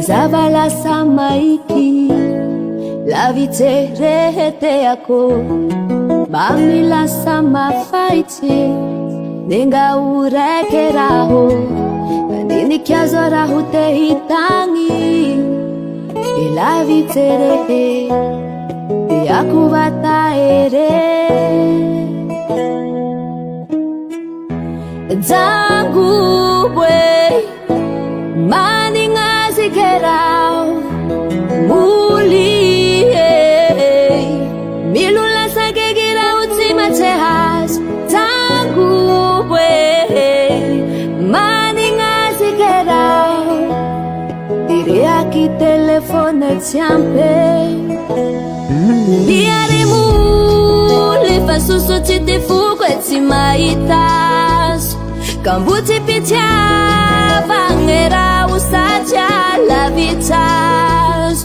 Zavala samaiki la viterete yako bamila sama faiti ninga ureke raho nini kiazo raho te hitangi ila viterete yako vataere zangu bwe mani ngazi gerao muli milula sagegira utima tehas zangu bwe mani ngazi gerao diria ki telefone tiampe diari muli fasuso tite fugwe timaitas kambuti pitia vangera usacha la vitas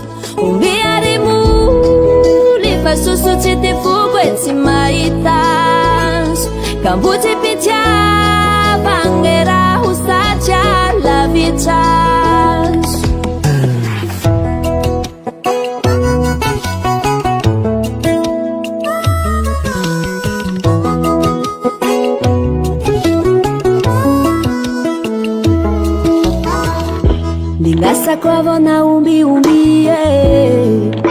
umbiari muli fasuso tite fugwe timaitas kambuti pitia vangera usacha la vitas Ningasa kwavo na umbi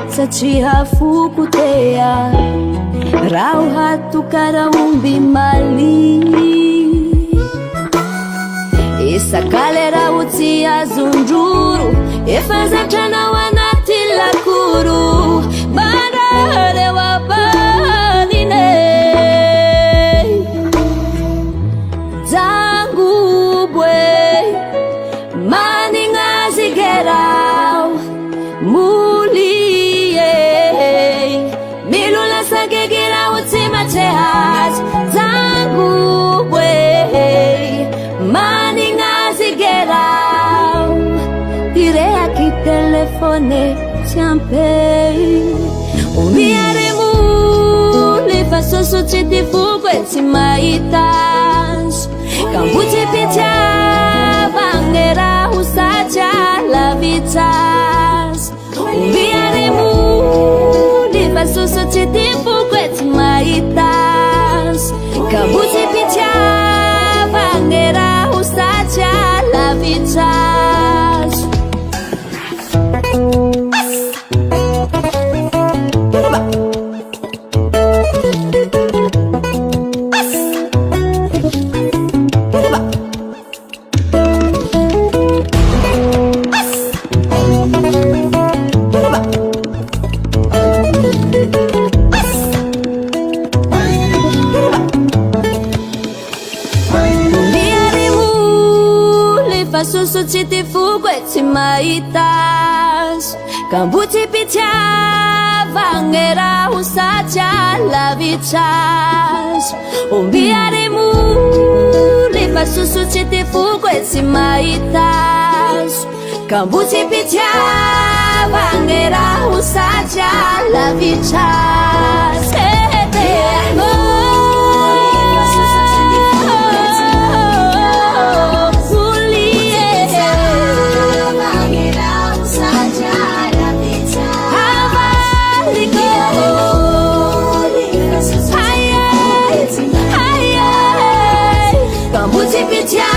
sachi hafukutea rau hatukara umbi mali isakale rauti ya zunjuru ifaza chana wanatila kuru bandare wapanine zangu bwe mulie milula sagegira utima tehas zangu bwe mani ngazi gerao direa ki telefone tiampe umbiare muli fasoso titi fugwe timaitas kambuti pitia vangera usacha la vitas umbiare muli fasoso titi fugwe timaitas kambuti pitia vangera usacha la vitas Fasuso titi fugwe timaitas kambuti pitia vangera usacha la vitas umbiare muli fasuso titi fugwe timaitas kambuti pitia vangera usacha la vitas Kambuti pitia